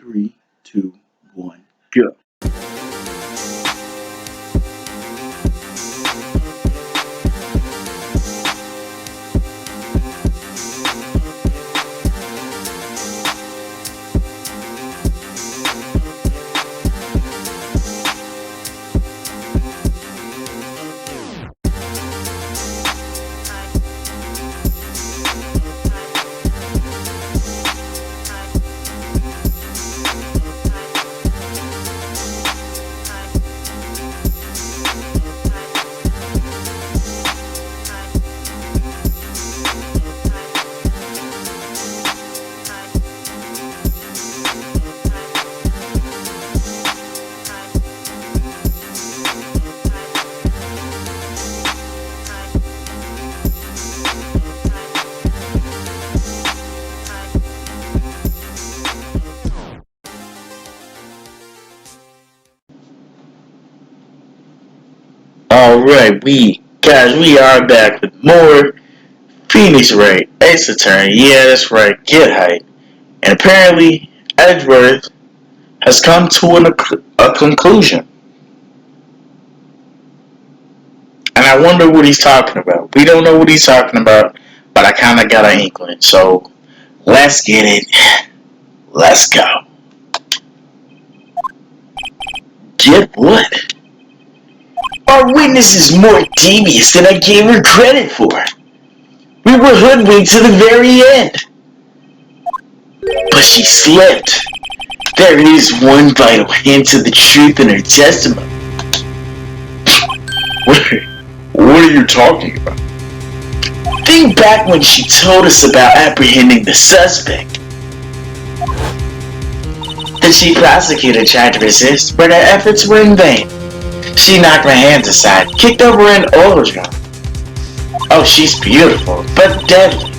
Three, two, one, go. Alright, we are back with more Phoenix Wright. Ace Attorney, yeah, that's right, get hype. And apparently, Edgeworth has come to a conclusion. And I wonder what he's talking about. We don't know what he's talking about, but I kinda got an inkling. So, let's get it. Let's go. Get what? Our witness is more devious than I gave her credit for. We were hoodwinked to the very end. But she slipped. There is one vital hint of the truth in her testimony. What are you talking about? Think back when she told us about apprehending the suspect. The chief prosecutor tried to resist, but her efforts were in vain. She knocked my hands aside, kicked over an oil drum. Oh, she's beautiful, but deadly.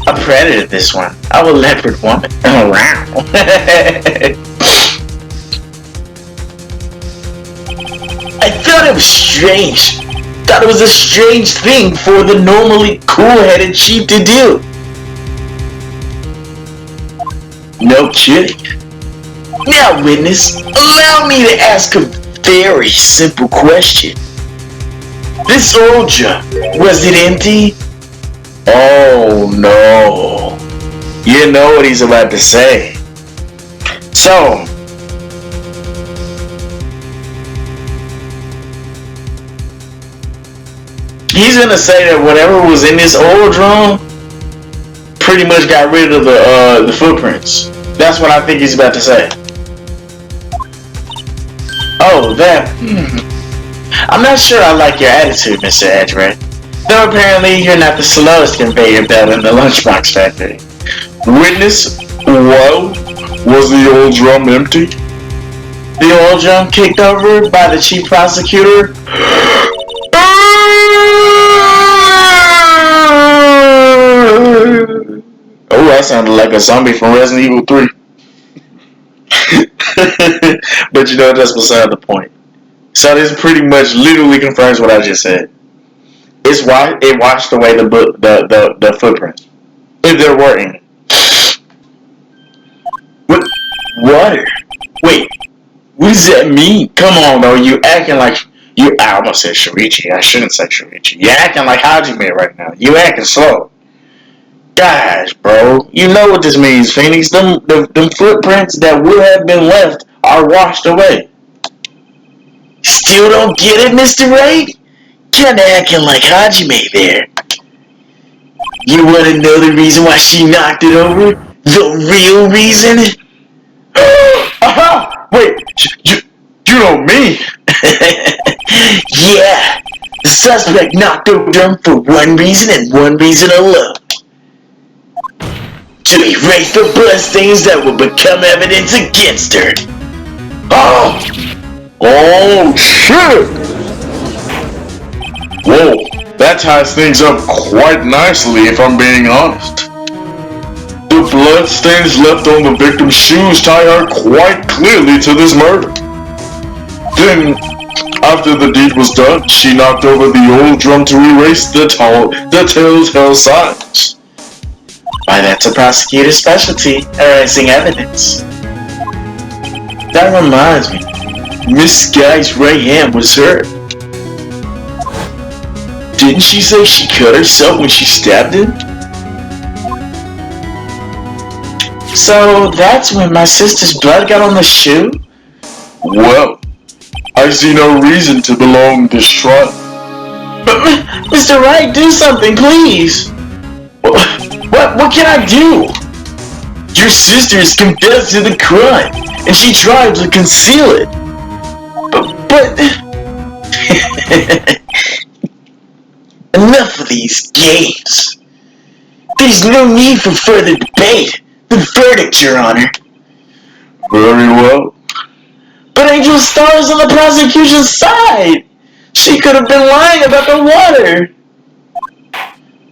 A predator, this one. A leopard woman. Oh, wow. I thought it was strange. Thought it was a strange thing for the normally cool-headed chief to do. No kidding. Now, witness, allow me to ask a very simple question. This oil jar, was it empty? Oh no. You know what he's about to say. So, he's gonna say that whatever was in this oil drum pretty much got rid of the footprints. That's what I think he's about to say. Oh, that. I'm not sure I like your attitude, Mr. Edgeworth. Though apparently you're not the slowest conveyor belt in the lunchbox factory. Witness, well, was the old drum empty? The oil drum kicked over by the chief prosecutor? Oh, that sounded like a zombie from Resident Evil 3. But you know, that's beside the point. So this pretty much literally confirms what I just said. It washed away the footprints. If there were any. What? Water? Wait, what does that mean? Come on, though, you acting like I almost said Shurichi. I shouldn't say Shurichi. You acting like Hajime right now. You acting slow. Gosh, bro, you know what this means, Phoenix. Them footprints that would have been left are washed away. Still don't get it, Mr. Wright? Kinda acting like Hajime there. You wanna know the reason why she knocked it over? The real reason? Aha! Wait, you know me? Yeah, the suspect knocked over them for one reason and one reason alone. To erase the bloodstains that will become evidence against her. Oh, shit! Whoa, that ties things up quite nicely if I'm being honest. The bloodstains left on the victim's shoes tie her quite clearly to this murder. Then, after the deed was done, she knocked over the old drum to erase the telltale signs. Why, that's a prosecutor's specialty, erasing evidence. That reminds me. Miss Guy's right hand was hurt. Didn't she say she cut herself when she stabbed him? So that's when my sister's blood got on the shoe? Well, I see no reason to belong this trial. But, Mr. Wright, do something, please. What can I do? Your sister has confessed to the crime, and she tried to conceal it. But enough of these games. There's no need for further debate. The verdict, Your Honor. Very well. But Angel Star's on the prosecution's side. She could have been lying about the water.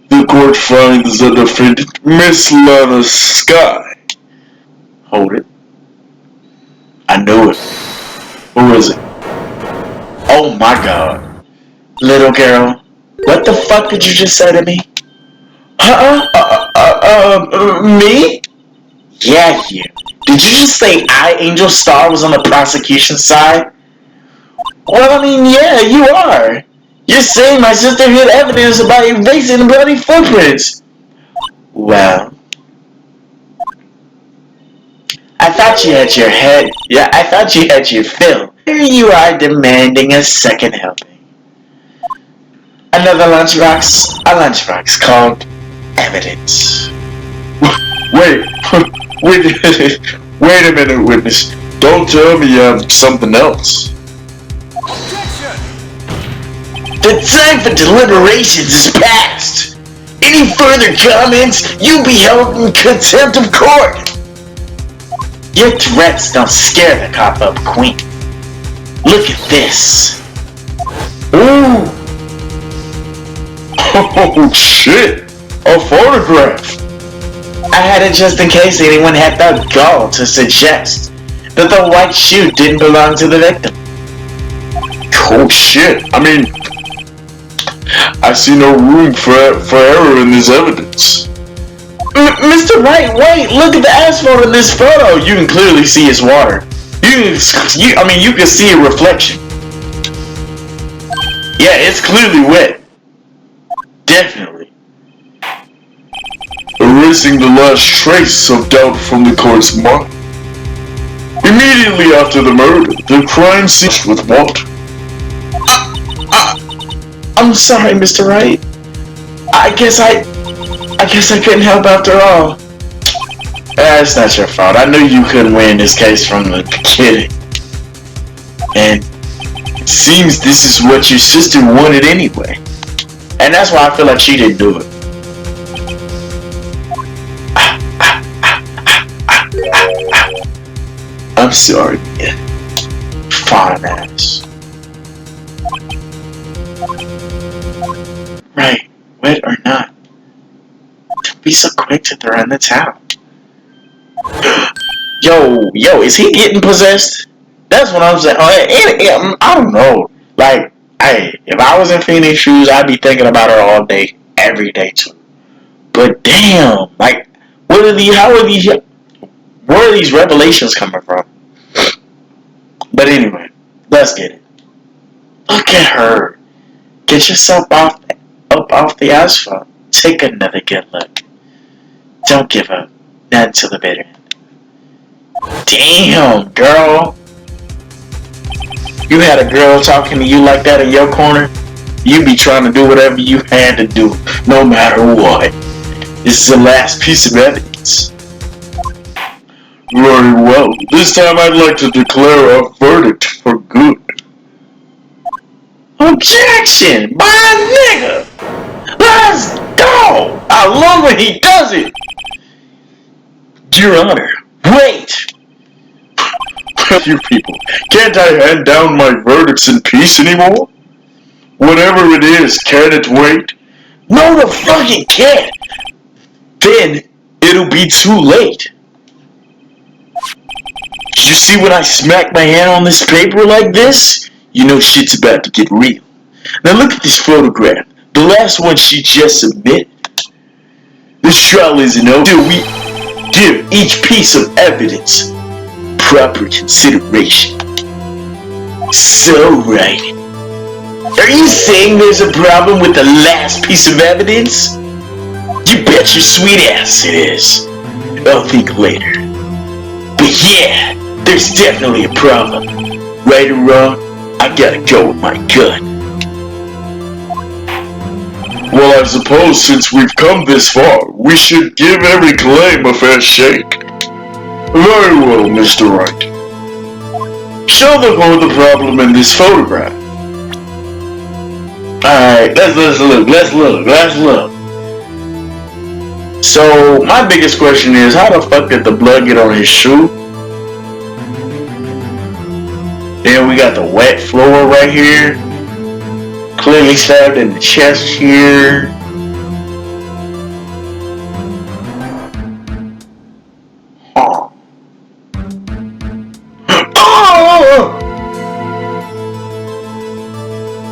The court finds the defendant, Miss Lana Sky. Hold it. I knew it. Who is it? Oh my God. Little girl, what the fuck did you just say to me? Me? Yeah, you. Did you just say Angel Star, was on the prosecution's side? Well, I mean, yeah, you are. You're saying my sister hid evidence about erasing the bloody footprints. Well, I thought you had your head. Yeah, I thought you had your fill. Here you are demanding a second helping. Another lunchbox. A lunchbox called evidence. Wait a minute, witness. Don't tell me you have something else. The time for deliberations is past. Any further comments, you'll be held in contempt of court. Your threats don't scare the cop-up queen. Look at this. Ooh. Oh shit! A photograph! I had it just in case anyone had the gall to suggest that the white shoe didn't belong to the victim. Oh shit! I mean, I see no room for error in this evidence. Mr. Wright, wait! Look at the asphalt in this photo. You can clearly see it's water. You can see a reflection. Yeah, it's clearly wet. Definitely. Erasing the last trace of doubt from the court's mind. Immediately after the murder, the crime ceased with water. I'm sorry, Mr. Wright. I guess I couldn't help after all. That's not your fault. I knew you couldn't win this case from the beginning. And it seems this is what your sister wanted anyway. And that's why I feel like she didn't do it. I'm sorry, man. Fine ass. Right, wet or not, don't be so quick to throw in the towel. Yo, is he getting possessed? That's what I'm saying. I don't know. Like, hey, if I was in Phoenix shoes, I'd be thinking about her all day, every day too. But damn, like, where are these revelations coming from? But anyway, let's get it. Look at her. Get yourself up off the asphalt. Take another good look. Don't give up. Not until the bitter end. Damn, girl. You had a girl talking to you like that in your corner, you'd be trying to do whatever you had to do, no matter what. This is the last piece of evidence. Very well. This time I'd like to declare a verdict for good. Objection! My nigga! Let's go! I love when he does it! Your Honor, wait! You people, can't I hand down my verdicts in peace anymore? Whatever it is, can it wait? No, the fuck it can't! Then it'll be too late. You see when I smack my hand on this paper like this? You know shit's about to get real. Now look at this photograph. The last one she just submitted. This trial isn't over till we give each piece of evidence proper consideration. So, Wright, are you saying there's a problem with the last piece of evidence? You bet your sweet ass it is. I'll think later. But yeah, there's definitely a problem. Right or wrong, I gotta go with my gut. Well, I suppose since we've come this far, we should give every claim a fair shake. Very well, Mr. Wright. Show the board the problem in this photograph. Alright, let's look. So, my biggest question is, how the fuck did the blood get on his shoe? Then we got the wet floor right here. Clearly stabbed in the chest here. Huh. Oh!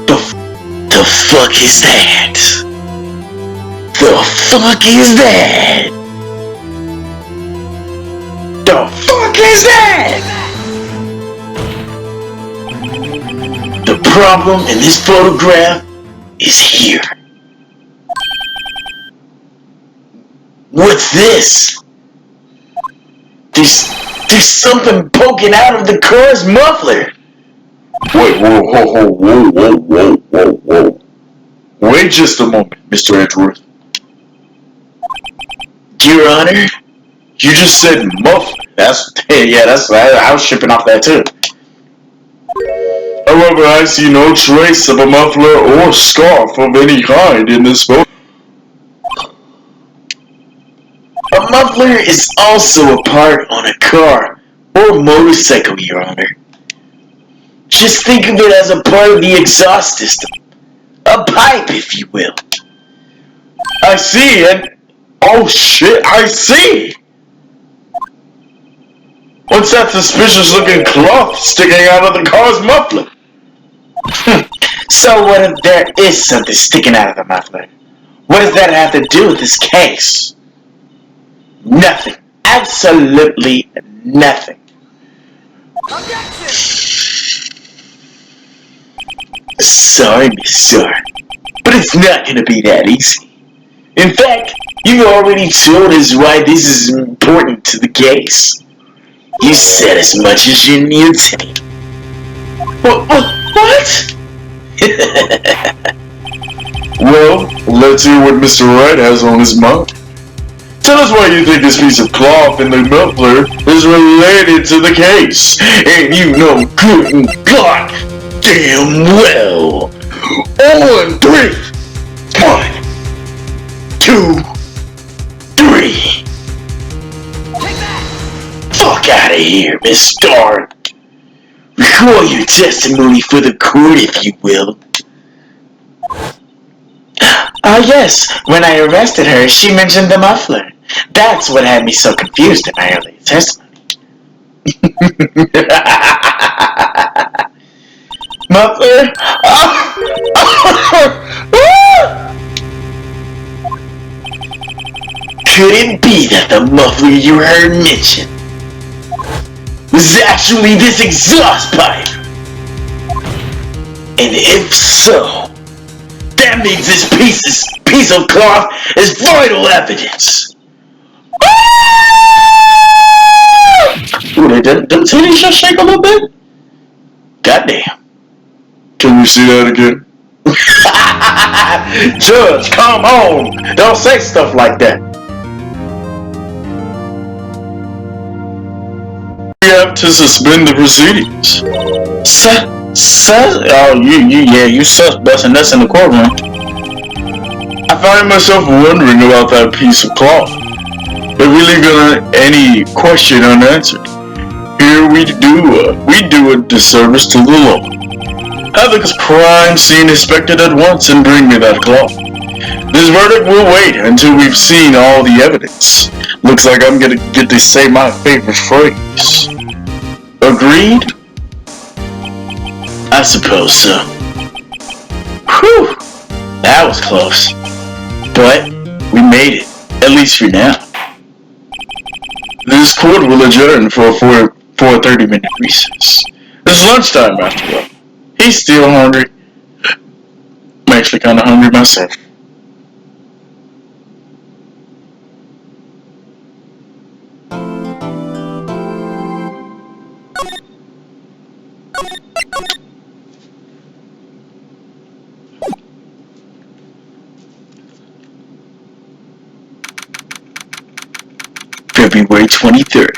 The fuck is that? The fuck is that? The fuck is that? The problem in this photograph is here. What's this? There's something poking out of the car's muffler. Wait, whoa. Wait just a moment, Mr. Edgeworth. Your Honor? You just said muffler. I was shipping off that too. However, I see no trace of a muffler or scarf of any kind in this photo. A muffler is also a part on a car or motorcycle, Your Honor. Just think of it as a part of the exhaust system. A pipe, if you will. I see, and oh shit, I see! What's that suspicious looking cloth sticking out of the car's muffler? So what if there is something sticking out of the muffler? What does that have to do with this case? Nothing. Absolutely nothing. Sorry, Miss Sir, but it's not gonna be that easy. In fact, you already told us why this is important to the case. You said as much as you need to. What? Well, let's hear what Mr. Wright has on his mind. Tell us why you think this piece of cloth in the muffler is related to the case. And you know good and God damn well. On 3. 1, 2, 3. Fuck out of here, Miss Stark. Record your testimony for the court, if you will. Yes. When I arrested her, she mentioned the muffler. That's what had me so confused in my earlier testimony. Muffler? Could it be that the muffler you heard mentioned was actually this exhaust pipe? And if so, that means this piece of cloth is vital evidence. Ooh, didn't titties just shake a little bit? Goddamn. Can you see that again? Judge, come on. Don't say stuff like that. We have to suspend the proceedings. You sus busting nuts in the courtroom. I find myself wondering about that piece of cloth. But we leave any question unanswered. Here we do a disservice to the law. Have the crime scene inspected at once and bring me that cloth. This verdict will wait until we've seen all the evidence. Looks like I'm gonna get to say my favorite phrase. Agreed? I suppose so. Whew, that was close. But we made it, at least for now. This court will adjourn for for a 30-minute recess. It's lunchtime after all. He's still hungry. I'm actually kind of hungry myself. February 23rd,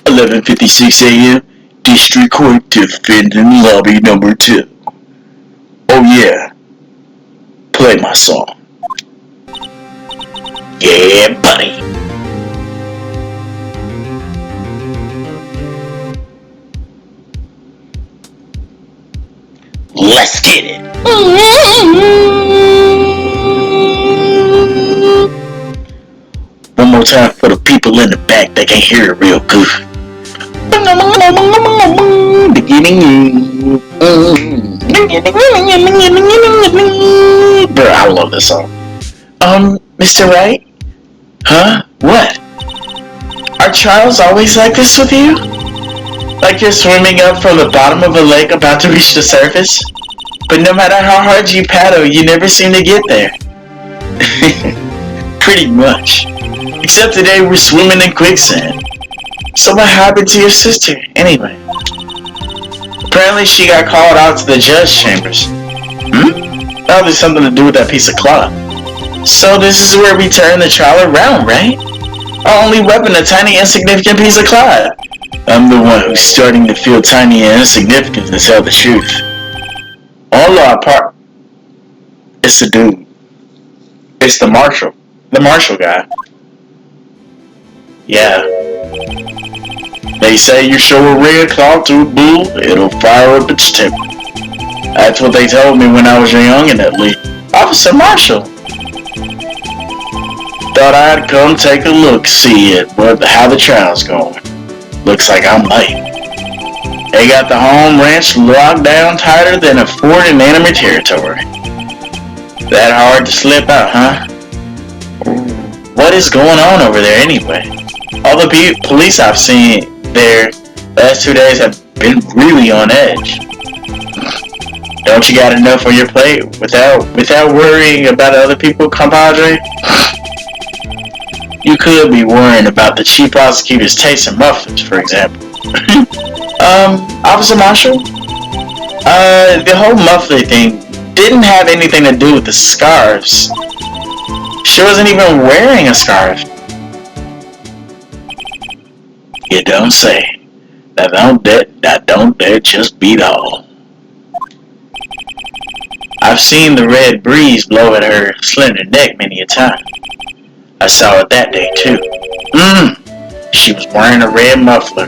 11:56 a.m. District Court Defendant Lobby Number 2. Oh yeah, play my song. Yeah, buddy. Let's get it. One more time for the people in the back that can hear it real good. Bro, I love this song. Mr. Wright? Huh? What? Are trials always like this with you? Like you're swimming up from the bottom of a lake about to reach the surface? But no matter how hard you paddle, you never seem to get there. Pretty much. Except today we're swimming in quicksand. So what happened to your sister, anyway? Apparently she got called out to the judge chambers. Probably something to do with that piece of cloth. So this is where we turn the trial around, right? Our only weapon, a tiny insignificant piece of cloth. I'm the one who's starting to feel tiny and insignificant to tell the truth. All our part. It's the dude. It's the marshal. The marshal guy. Yeah. They say you show a red cloth to a bull, it'll fire up its temper. That's what they told me when I was young, and at least. Officer Marshall. Thought I'd come take a look, see it, how the trial's going. Looks like I'm late. They got the home ranch locked down tighter than a fort in enemy territory. That hard to slip out, huh? What is going on over there anyway? All the police I've seen there last 2 days have been really on edge. Don't you got enough on your plate without worrying about other people, compadre? You could be worrying about the chief prosecutor's taste in mufflers, for example. Officer Marshall? The whole muffler thing didn't have anything to do with the scarves. She wasn't even wearing a scarf. You don't say. That don't just beat all. I've seen the red breeze blow at her slender neck many a time. I saw it that day too. She was wearing a red muffler.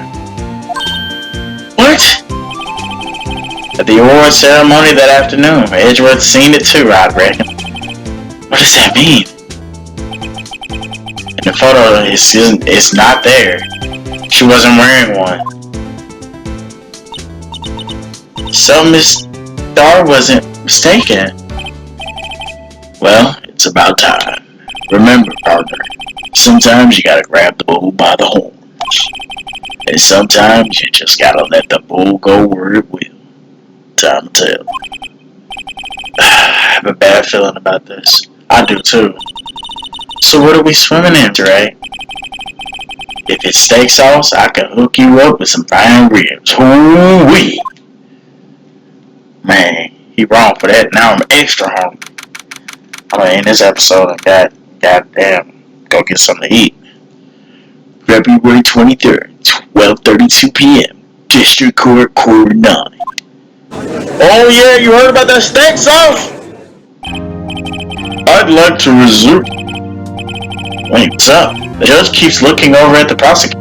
What? At the award ceremony that afternoon, Edgeworth seen it too, I reckon. What does that mean? In the photo, it's not there. She wasn't wearing one. So Miss Starr wasn't mistaken. Well, it's about time. Remember, partner, sometimes you gotta grab the bull by the horns. And sometimes you just gotta let the bull go where it will. Time to tell. I have a bad feeling about this. I do too. So what are we swimming in, right? If it's steak sauce, I can hook you up with some fine ribs. Hoo-wee! Man, he wrong for that. Now I'm extra hungry. I'm gonna end this episode and goddamn, go get something to eat. February 23rd, 12:32 p.m. District Court, Quarter 9. Oh yeah, you heard about that steak sauce? I'd like to resume. Wait, what's up? The judge keeps looking over at the prosecutor.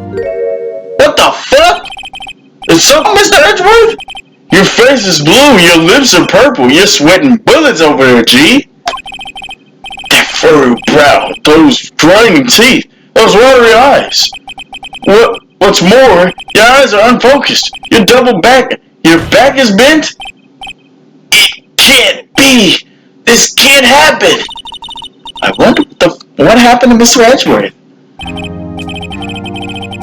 What the fuck? Is something, Mr. Edgeworth? Your face is blue, your lips are purple, you're sweating bullets over there, G. That furrowed brow, those grinding teeth, those watery eyes. What's more, your eyes are unfocused, your back is bent? It can't be! This can't happen! I wonder what happened to Mr. Edgeworth?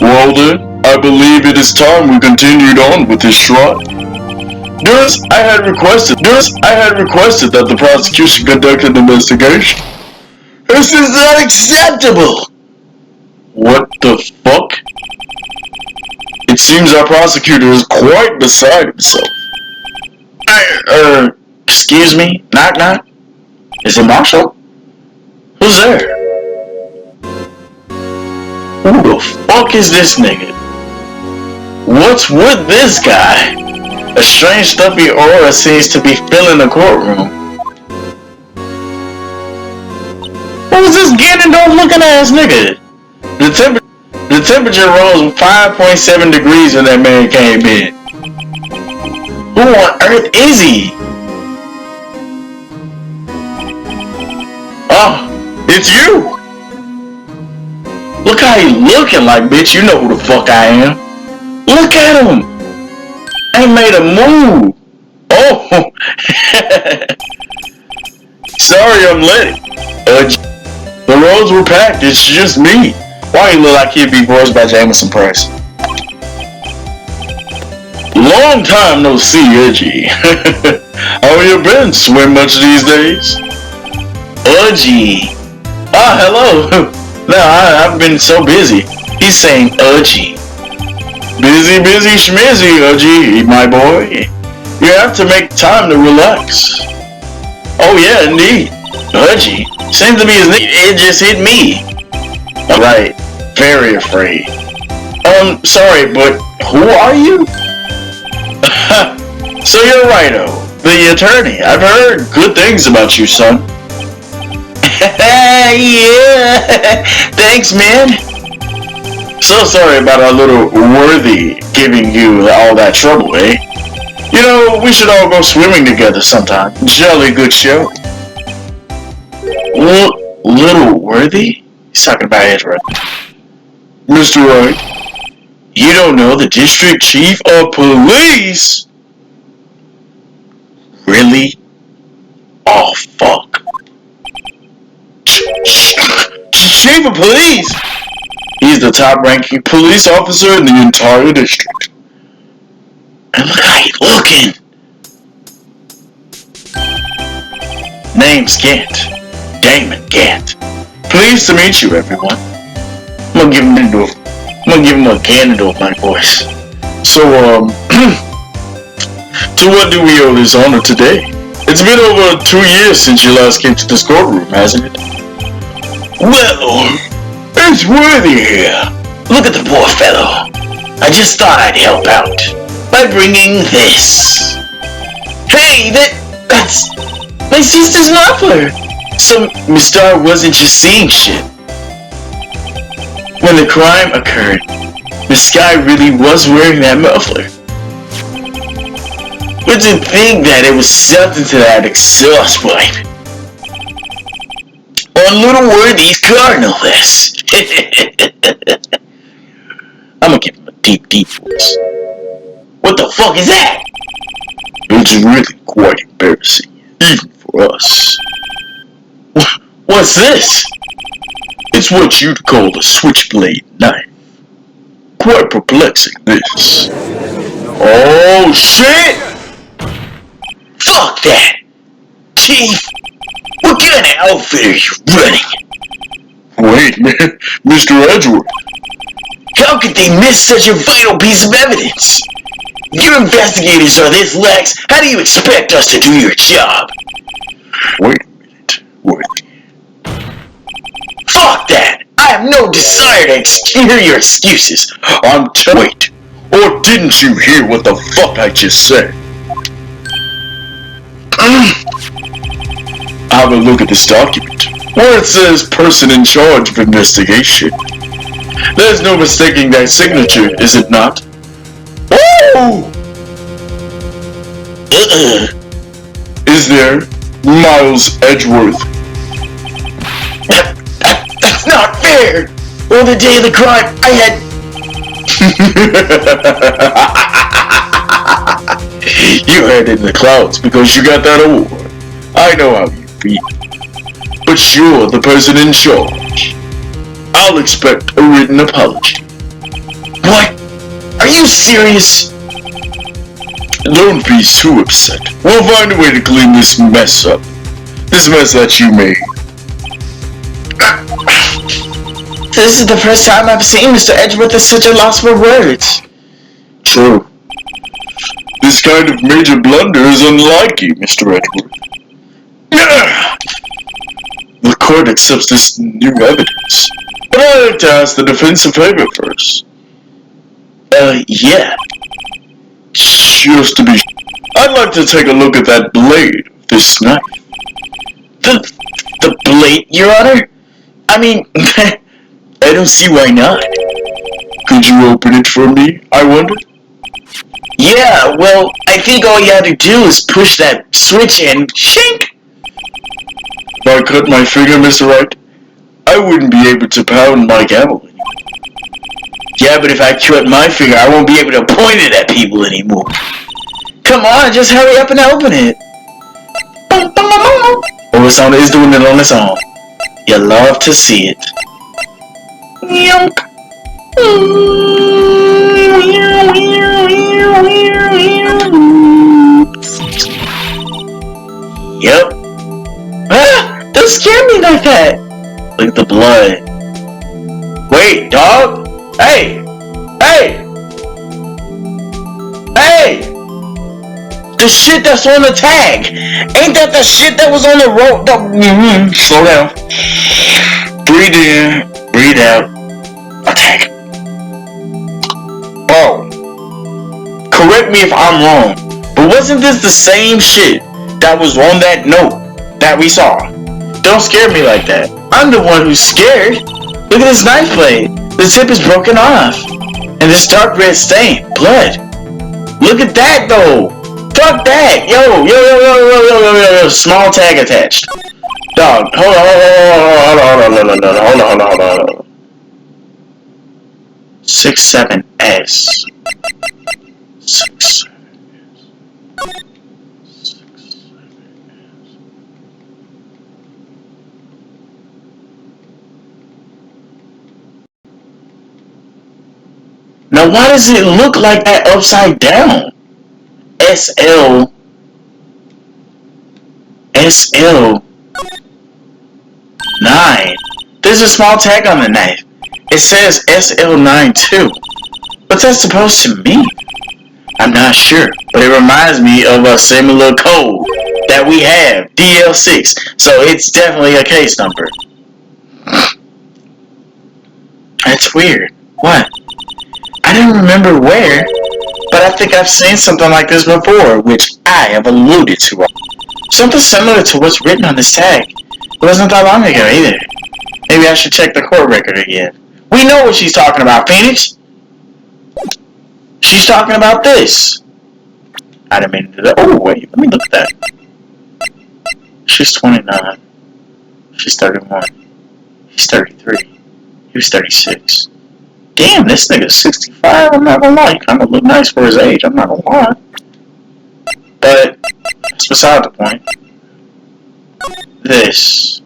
Well then, I I believe it is time we continued on with this trial. Thus, I had requested that the prosecution conduct an investigation. This is unacceptable! What the fuck? It seems our prosecutor is quite beside himself. Excuse me? Knock knock? Is it Marshall? Who's there? Who the fuck is this nigga? What's with this guy? A strange stuffy aura seems to be filling the courtroom. Who's this Ganondorf looking ass nigga? The temperature rose 5.7 degrees when that man came in. Who on earth is he? Oh, it's you! Look how he looking like, bitch, you know who the fuck I am. Look at him! I made a move! Oh! Sorry I'm late. The roads were packed, it's just me. Why you look like he'd be voiced by Jameson Price? Long time no see, Edgy. How you been? Swim much these days? Udgy. Ah, hello. No, I've been so busy. He's saying Udgy. Busy, schmizzy, Udgy, my boy. You have to make time to relax. Oh yeah, indeed. Udgy. Seems to be his name. It just hit me. Right. Very afraid. Sorry, but who are you? So you're Righto, the attorney. I've heard good things about you, son. Yeah. Thanks, man. So sorry about our little worthy giving you all that trouble, eh? You know, we should all go swimming together sometime. Jolly good show. Little worthy? He's talking about Edward. Mr. Wright, you don't know the district chief of police? Really? Oh, fuck. Chief of police? He's the top-ranking police officer in the entire district. And look how he's looking. Name's Gant. Damon Gant. Pleased to meet you, everyone. I'm gonna give him a Ganondorf my voice. So, to what do we owe this honor today? It's been over 2 years since you last came to this courtroom, hasn't it? Well, it's worthy here. Look at the poor fellow. I just thought I'd help out by bringing this. Hey, that's my sister's muffler. So Miss Star wasn't just seeing shit. When the crime occurred, Miss Sky really was wearing that muffler. But to think that it was something to that exhaust pipe. On Little Worthy's car, no less. I'm gonna give him a deep voice. What the fuck is that? It's really quite embarrassing, even for us. What's this? It's what you'd call a switchblade knife. Quite perplexing, this. Oh, shit! Fuck that! Chief, what kind of outfit are you running? Wait, man, Mr. Edgeworth. How could they miss such a vital piece of evidence? Your investigators are this lax. How do you expect us to do your job? Wait a minute, Worthy. Fuck that! I have no desire to hear your excuses. Wait, or didn't you hear what the fuck I just said? Have a look at this document, where it says person in charge of investigation. There's no mistaking that signature, is it not? Woo! Is there, Miles Edgeworth? That's not fair! On the day of the crime, I had... You heard it in the clouds because you got that award. I know how you feel. But you're the person in charge. I'll expect a written apology. What? you serious? Don't be too upset. We'll find a way to clean this mess up. This mess that you made. This is the first time I've seen Mr. Edgeworth at such a loss for words. True. This kind of major blunder is unlike you, Mr. Edgeworth. The court accepts this new evidence, but I'd like to ask the defense a favor first. Yeah. Just to be sure, I'd like to take a look at that blade of this knife. The blade, Your Honor? I mean, I don't see why not. Could you open it for me, I wonder? Yeah, well, I think all you have to do is push that switch and shink! If I cut my finger, Mr. Wright, I wouldn't be able to pound my gavel anymore. Yeah, but if I cut my finger, I won't be able to point it at people anymore. Come on, just hurry up and open it. Oh, it's doing it on its own. You love to see it. Yonk. Yep. Ah! Don't scare me like that. Look at the blood. Wait, dog. Hey! Hey! Hey! The shit that's on the tag! Ain't that the shit that was on the road? Slow down. Breathe in, breathe out. Attack. Oh. Correct me if I'm wrong, but wasn't this the same shit that was on that note that we saw? Don't scare me like that. I'm the one who's scared. Look at this knife blade. The tip is broken off. And this dark red stain. Blood. Look at that though. Fuck that. Yo. Small tag attached. Dog. Hold on. 67S. 67S. Now why does it look like that upside down? SL 9. There's a small tag on the knife. It says SL9 too. What's that supposed to mean? I'm not sure, but it reminds me of a similar code that we have, DL6. So it's definitely a case number. That's weird. What? I don't remember where, but I think I've seen something like this before, which I have alluded to. Something similar to what's written on this tag. It wasn't that long ago either. Maybe I should check the court record again. We know what she's talking about, Phoenix. She's talking about this. I didn't mean to do that. Oh, wait, let me look at that. She's 29. She's 31. He's 33. He was 36. Damn, this nigga's 65. I'm not gonna lie. He kinda look nice for his age. I'm not gonna lie. But that's beside the point. This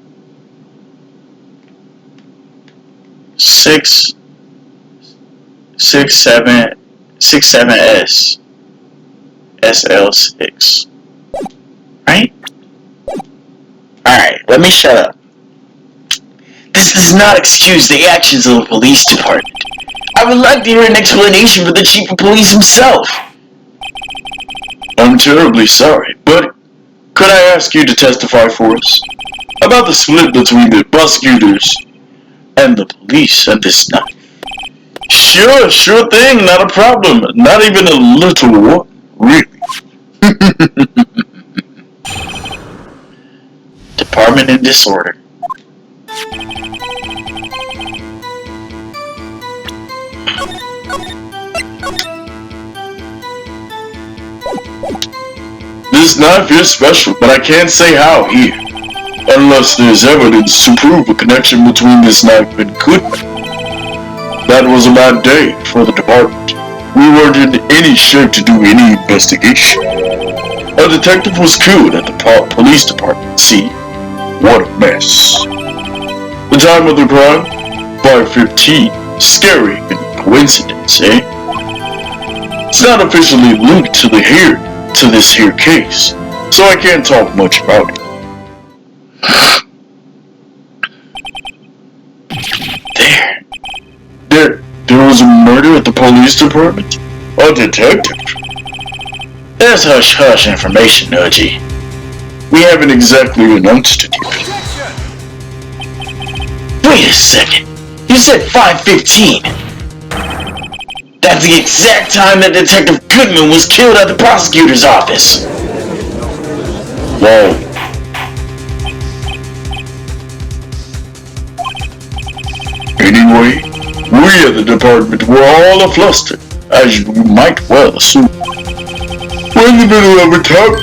67S SL6. Right? Alright, let me shut up. This does not excuse the actions of the police department. I would like to hear an explanation from the chief of police himself. I'm terribly sorry, but could I ask you to testify for us about the split between the prosecutors and the police and this knife? Sure thing, not a problem. Not even a little one, really. Department in disorder. This knife is special, but I can't say how here, unless there's evidence to prove a connection between this knife and Goodman. That was a bad day for the department. We weren't in any shape to do any investigation. A detective was killed at the police department. See, what a mess. The time of the crime? 5:15. Scary and coincidence, eh? It's not officially linked to this here case, so I can't talk much about it. There was a murder at the police department? A detective? That's hush-hush information, Nudgy. We haven't exactly announced it yet. Wait a second. You said 5:15. That's the exact time that Detective Goodman was killed at the prosecutor's office. Wow. Anyway, we at the department were all aflustered, as you might well assume. We're in the middle of a top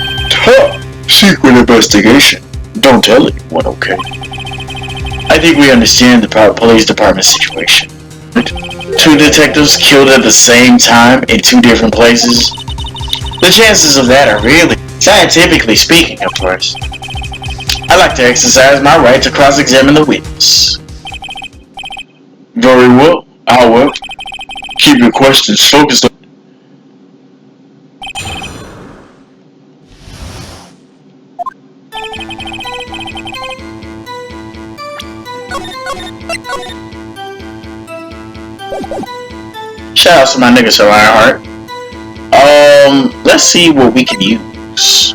secret investigation. Don't tell anyone, okay? I think we understand the police department situation. Two detectives killed at the same time in two different places. The chances of that are really, scientifically speaking, of course. I like to exercise my right to cross-examine the witness. Very well. However, keep your questions focused on... Shout out to my nigga Sir Ironheart. Let's see what we can use.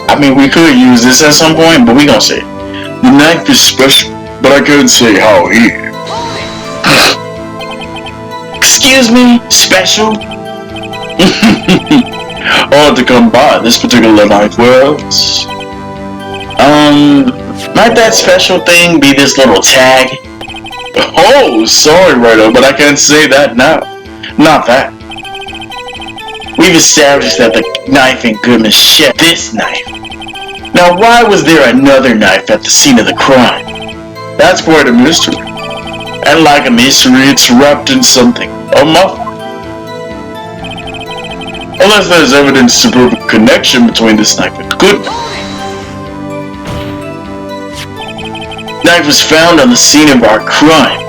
I mean, we could use this at some point, but we gonna see. The knife is special, but I can't say how here. Excuse me? Special? Hard to come by this particular knife. Where else? Might that special thing be this little tag? Oh, sorry, Ryder, but I can't say that now. Not that. We've established that the knife in Goodman shared this knife. Now, why was there another knife at the scene of the crime? That's quite a mystery. And like a mystery, it's wrapped in something. A muffler. Unless there's evidence to prove a connection between this knife and Goodman. Knife was found on the scene of our crime.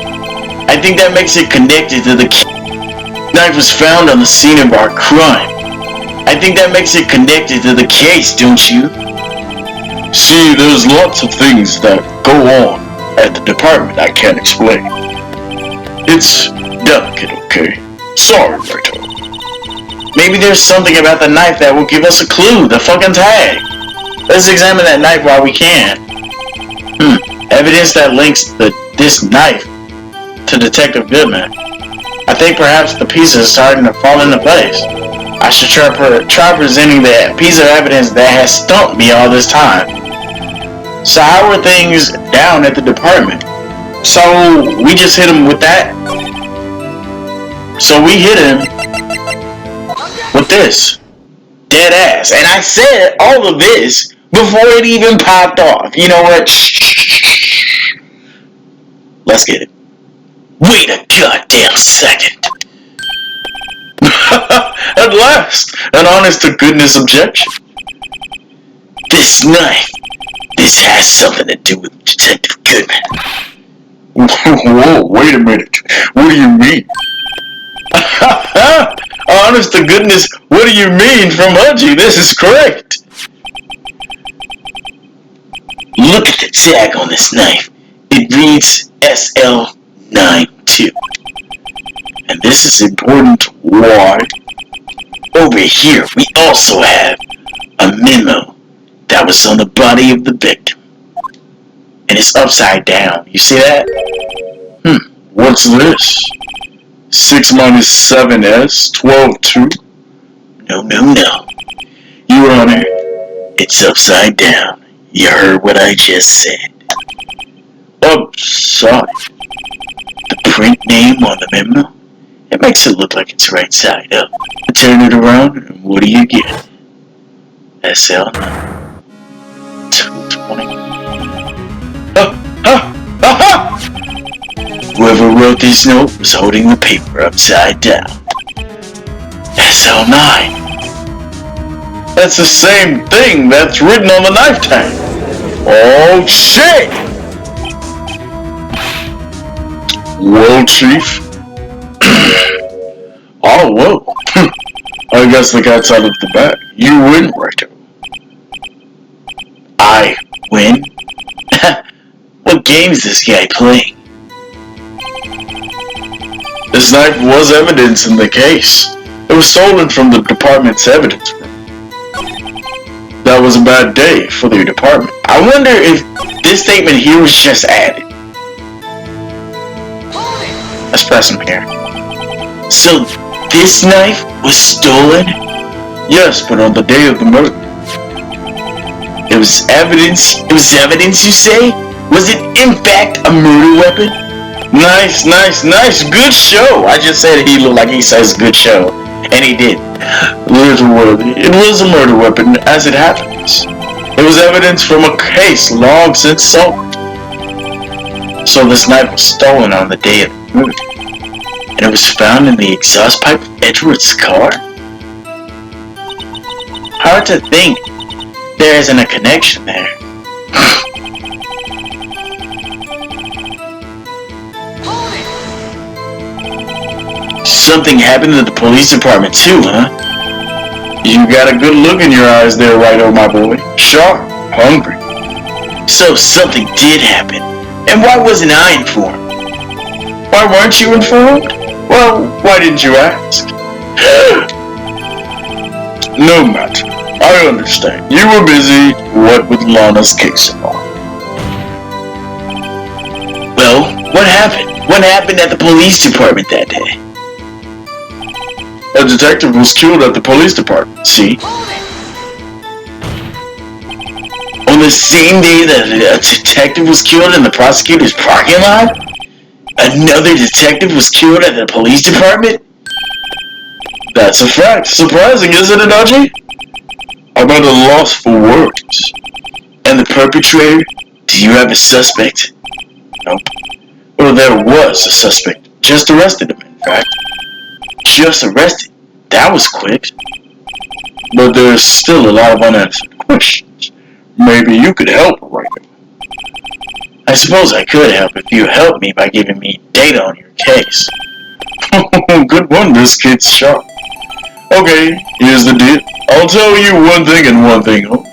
I think that makes it connected to the knife was found on the scene of our crime. I think that makes it connected to the case, don't you? See, there's lots of things that go on at the department I can't explain. It's delicate, okay? Sorry, Berto. Maybe there's something about the knife that will give us a clue, the fucking tag. Let's examine that knife while we can. Evidence that links this knife to Detective Goodman. I think perhaps the pieces are starting to fall into place. I should try presenting that piece of evidence that has stumped me all this time. So how were things down at the department? So we just hit him with that? So we hit him with this. Dead ass. And I said all of this before it even popped off. You know what? Shh. Let's get it. Wait a goddamn second. At last, an honest-to-goodness objection. This knife. This has something to do with Detective Goodman. Whoa, wait a minute. What do you mean? Honest to goodness, what do you mean from Hudgy? This is correct. Look at the tag on this knife. It reads SL92. And this is important. Why? Over here, we also have a memo that was on the body of the victim. And it's upside down. You see that? What's this? 6 minus 7s, 12-2? No. Your Honor, it's upside down. You heard what I just said. Upside? The print name on the memo? It makes it look like it's right side up. Turn it around, and what do you get? SL 220. Whoever wrote this note was holding the paper upside down. SL9. That's the same thing that's written on the knife tag. Oh shit! Well, Chief. Oh, whoa. I guess the cat's out of the bag. You win, Righto. I win? What game is this guy playing? This knife was evidence in the case. It was stolen from the department's evidence room. That was a bad day for the department. I wonder if this statement here was just added. Let's press him here. So, this knife was stolen? Yes, but on the day of the murder. It was evidence? It was evidence, you say? Was it, in fact, a murder weapon? Nice. Good show. I just said he looked like he says good show. And he did. Little Worthy. It was a murder weapon, as it happens. It was evidence from a case long since solved. So this knife was stolen on the day of the murder. And it was found in the exhaust pipe of Edward's car? Hard to think there isn't a connection there. Something happened to the police department too, huh? You got a good look in your eyes there, Righto, my boy. Sharp, hungry. So something did happen. And why wasn't I informed? Why weren't you informed? Well, why didn't you ask? No matter. I understand. You were busy, what with Lana's case and all. Well, what happened? What happened at the police department that day? A detective was killed at the police department, see? On the same day that a detective was killed in the prosecutor's parking lot? Another detective was killed at the police department? That's a fact. Surprising, isn't it, Audrey? I'm at a loss for words. And the perpetrator? Do you have a suspect? Nope. Well, there was a suspect. Just arrested him, in fact. Just arrested? That was quick. But there's still a lot of unanswered questions. Maybe you could help, right now. I suppose I could help if you helped me by giving me data on your case. Good one, this kid's sharp. Okay, here's the deal. I'll tell you one thing and one thing only.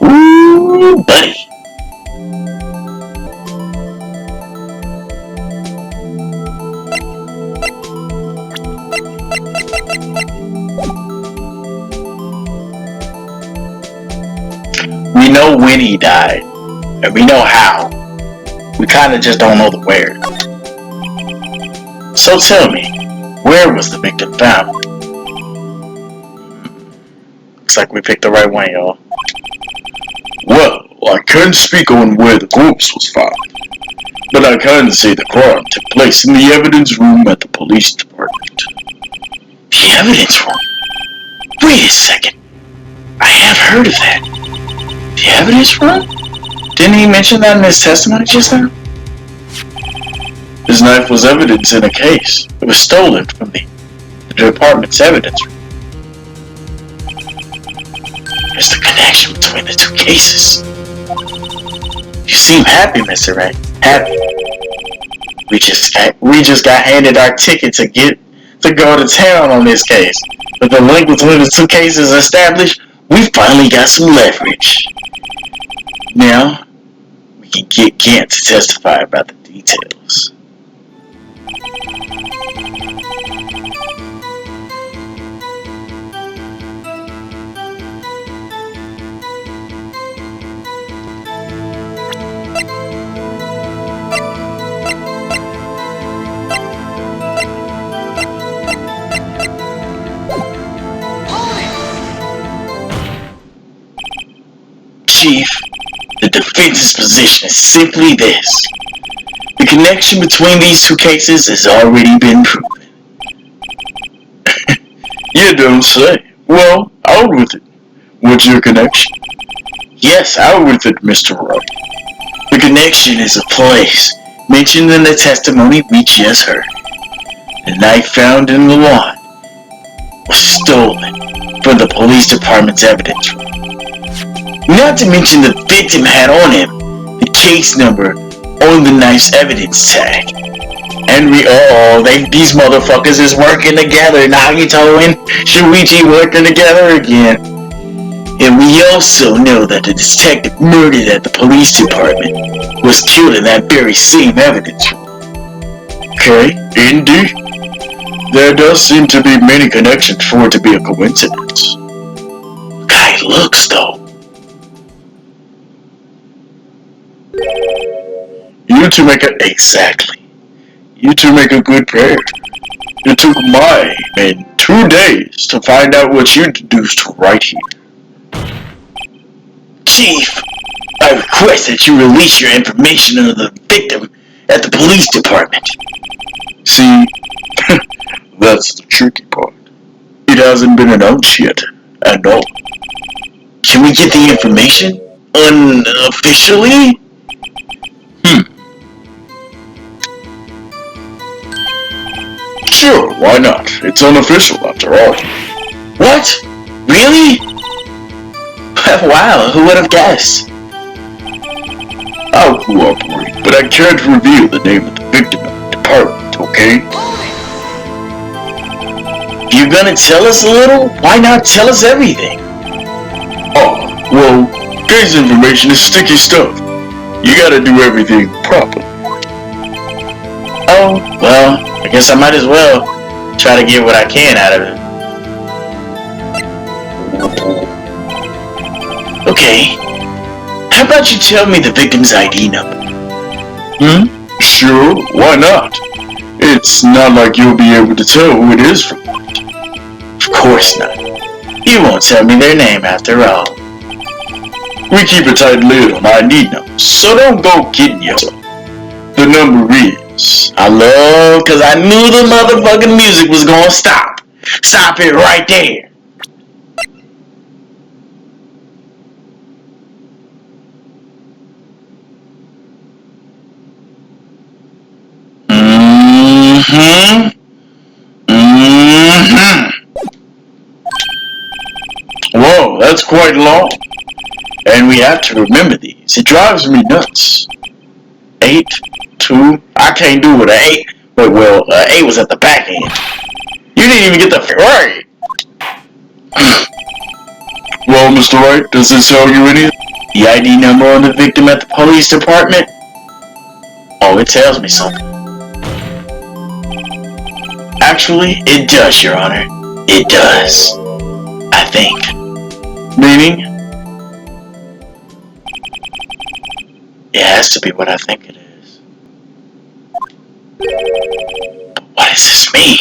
Ooh, buddy. We know when he died, and we know how. We kinda just don't know the where. So tell me, where was the victim found? Looks like we picked the right one, y'all. Well, I can't speak on where the corpse was found, but I can say the crime took place in the evidence room at the police department. The evidence room? Wait a second. I have heard of that. The evidence room? Didn't he mention that in his testimony just now? His knife was evidence in a case. It was stolen from the department's evidence room. There's the connection between the two cases. You seem happy, Mr. Wright. Happy. We just got handed our ticket to go to town on this case. With the link between the two cases established, we finally got some leverage. Now, we can get Gant to testify about the details. Chief, the defense's position is simply this. The connection between these two cases has already been proven. You don't say. Well, out with it. What's your connection? Yes, out with it, Mr. Wright. The connection is a place mentioned in the testimony we just heard. The knife found in the lawn was stolen from the police police department's evidence. Not to mention the victim had on him the case number on the knife's evidence tag. And these motherfuckers is working together. Nagito and Shuichi working together again. And we also know that the detective murdered at the police department was killed in that very same evidence room. Okay, indeed. There does seem to be many connections for it to be a coincidence. Guy looks though. You two make a good pair. It took mine 2 days to find out what you deduced right here. Chief, I request that you release your information on the victim at the police department. See, that's the tricky part. It hasn't been announced yet, and all. Can we get the information unofficially? Sure, why not? It's unofficial after all. What? Really? Wow, who would have guessed? I'll cooperate, but I can't reveal the name of the victim of the department, okay? If you're gonna tell us a little, why not tell us everything? Oh, well, case information is sticky stuff. You gotta do everything properly. Oh, well, I guess I might as well try to get what I can out of it. Okay, how about you tell me the victim's ID number? Sure, why not? It's not like you'll be able to tell who it is from. Of course not. You won't tell me their name after all. We keep a tight lid on ID numbers, so don't go kidding yourself. The number is... Cause I knew the motherfucking music was gonna stop. Stop it right there. Whoa, that's quite long. And we have to remember these. It drives me nuts. 8, 2, I can't do it. 8. But well, 8 was at the back end. You didn't even get the right. Well, Mr. Wright, does this tell you anything? The ID number on the victim at the police department? Oh, it tells me something. Actually, it does, Your Honor. It does. I think. Meaning? It has to be what I think it is. But what does this mean?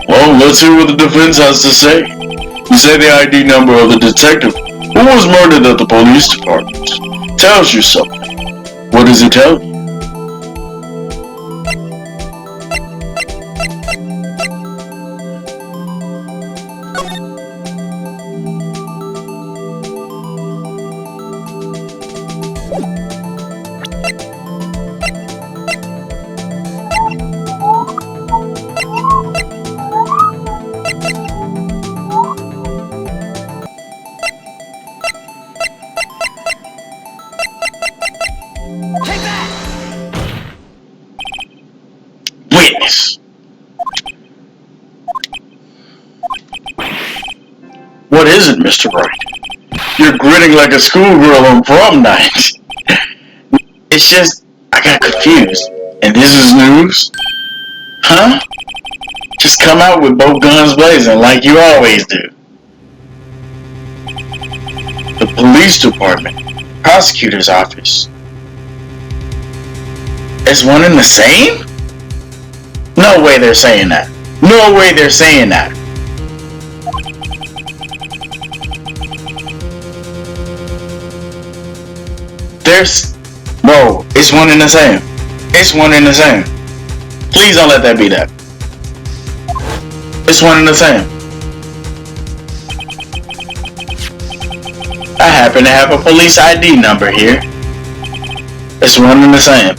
Well, let's hear what the defense has to say. You say the ID number of the detective who was murdered at the police department tells you something. What does it tell you? Witness. What is it, Mr. Wright? You're grinning like a schoolgirl on prom night. It's just, I got confused. And this is news? Huh? Just come out with both guns blazing like you always do. The police department, prosecutor's office. Is one and the same? No way they're saying that. No way they're saying that. No, it's one and the same. It's one and the same. Please don't let that be that. It's one and the same. I happen to have a police ID number here. It's one and the same.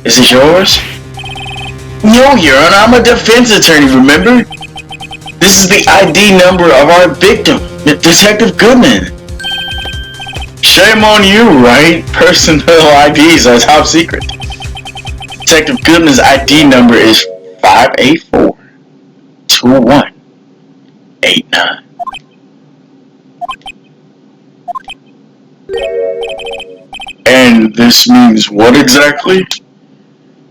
Is it yours? No, Your Honor, I'm a defense attorney, remember? This is the ID number of our victim, Detective Goodman. Shame on you, right? Personal IDs are top secret. Detective Goodman's ID number is 584-2189. And this means what exactly?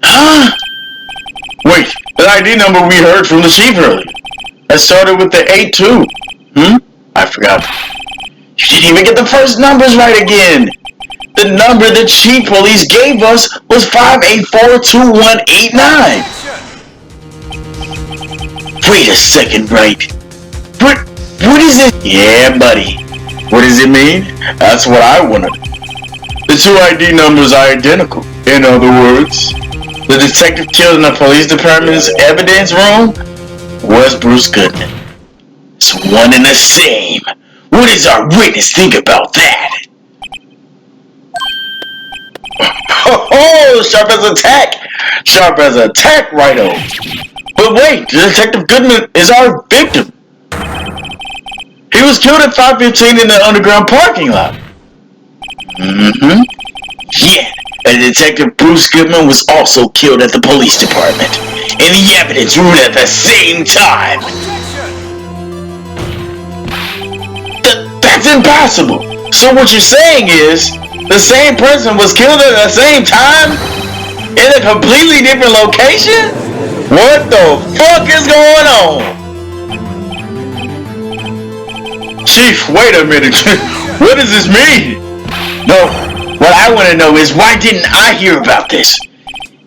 Huh? Wait, the ID number we heard from the chief earlier. That started with the 82. I forgot. You didn't even get the first numbers right again. The number the chief police gave us was 584-2189. Wait a second, Wright. What is it? Yeah, buddy. What does it mean? That's what I wanted. The two ID numbers are identical. In other words, the detective killed in the police department's evidence room was Bruce Goodman. It's one and the same. What does our witness think about that? Oh, sharp as a tack. Sharp as a tack, righto. But wait, Detective Goodman is our victim. He was killed at 5:15 in the underground parking lot. Yeah, and Detective Bruce Goodman was also killed at the police department in the evidence room at the same time. That's impossible. So what you're saying is the same person was killed at the same time in a completely different location? What the fuck is going on? Chief, wait a minute. What does this mean? No, what I want to know is why didn't I hear about this?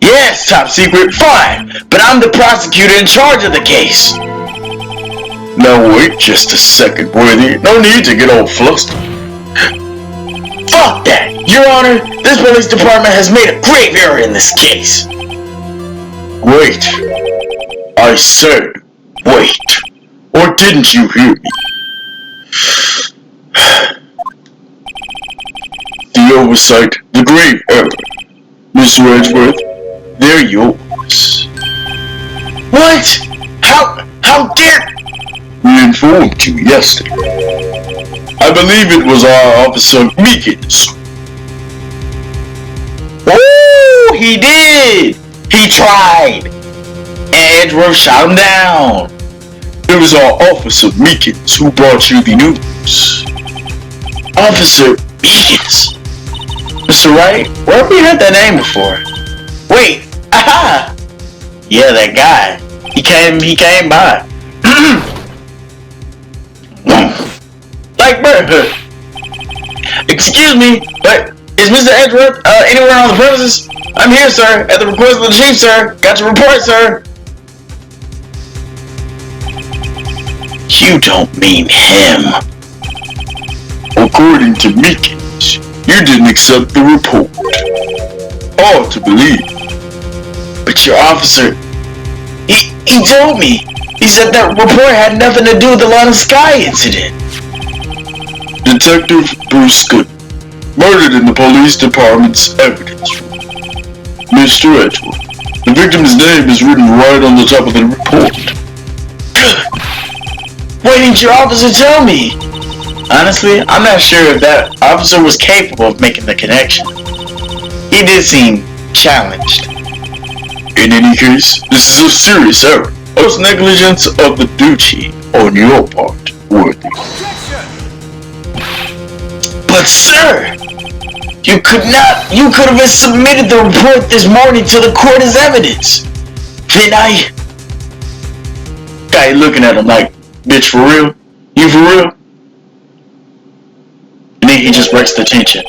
Yes, top secret, fine, but I'm the prosecutor in charge of the case. Now wait just a second, Worthy. No need to get all flustered. Fuck that! Your Honor, this police department has made a grave error in this case. Wait. I said wait. Or didn't you hear me? The oversight, the grave error. Mr. Edgeworth, they're yours. What? How dare... We informed you yesterday. I believe it was our officer Meekins. Oh, he did! He tried! And Edgeworth shot him down. It was our officer Meekins who brought you the news. Officer Meekins? Mr. Wright, where have we heard that name before? Wait, aha! Yeah, that guy. He came by. Like bird. Excuse me, but is Mr. Edgeworth anywhere on the premises? I'm here, sir, at the request of the chief, sir. Got your report, sir. You don't mean him. According to Meekins, you didn't accept the report. Hard to believe. But your officer, he told me. He said that report had nothing to do with the Lana Sky incident. Detective Bruce Goodman, murdered in the police department's evidence room. Mr. Edgeworth, the victim's name is written right on the top of the report. Why didn't your officer tell me? Honestly, I'm not sure if that officer was capable of making the connection. He did seem challenged. In any case, this is a serious error. Gross negligence of the duty on your part, Worthy. But sir, you could have submitted the report this morning to the court as evidence. Then guy looking at him like, bitch, for real? You for real? And then he just breaks the tension.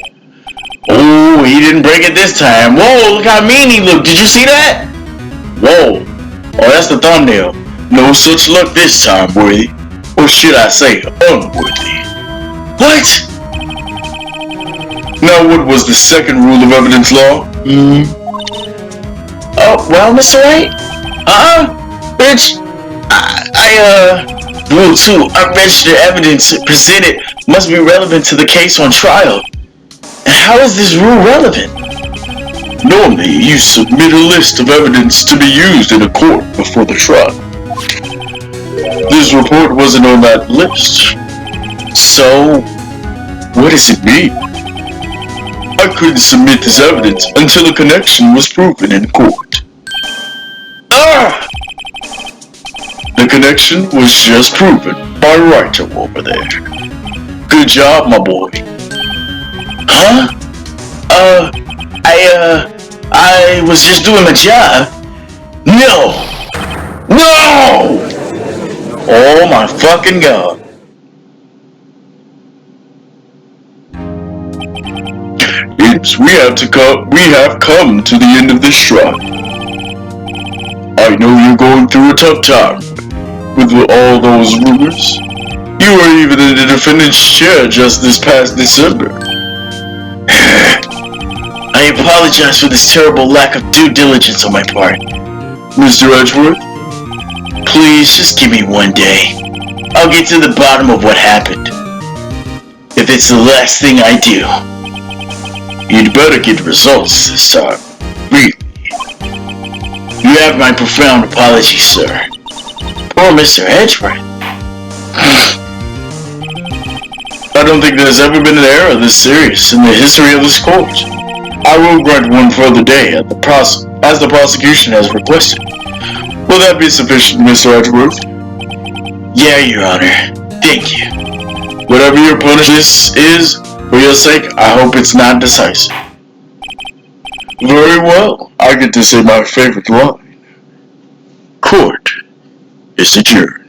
Oh, he didn't break it this time. Whoa, look how mean he looked. Did you see that? Whoa. Oh, that's the thumbnail. No such luck this time, Worthy. Or should I say, unworthy. What? Now what was the second rule of evidence law? Oh, well, Mr. Wright? Bitch. Rule 2, unregistered evidence presented must be relevant to the case on trial. And how is this rule relevant? Normally, you submit a list of evidence to be used in a court before the trial. This Muffler's report wasn't on that list. So, What does it mean? I couldn't submit this evidence until a connection was proven in court. ah! The connection was just proven by Wright over there. Good job, my boy. Huh? I was just doing my job. No! No! Oh my fucking god. Imps, we have come to the end of this trial. I know you're going through a tough time with all those rumors. You were even in the defendant's chair just this past December. I apologize for this terrible lack of due diligence on my part. Mr. Edgeworth, Please, just give me one day. I'll get to the bottom of what happened. If it's the last thing I do. you'd better get results this time. Really. You have my profound apologies, sir. Poor Mr. Edgeworth. I don't think there's ever been an error this serious in the history of this court. I will grant one further day as the prosecution has requested. Will that be sufficient, Mr. Edgeworth? Yeah, Your Honor. Thank you. Whatever your punishment is, for your sake, I hope it's not decisive. Very well. I get to say my favorite line. Court is adjourned.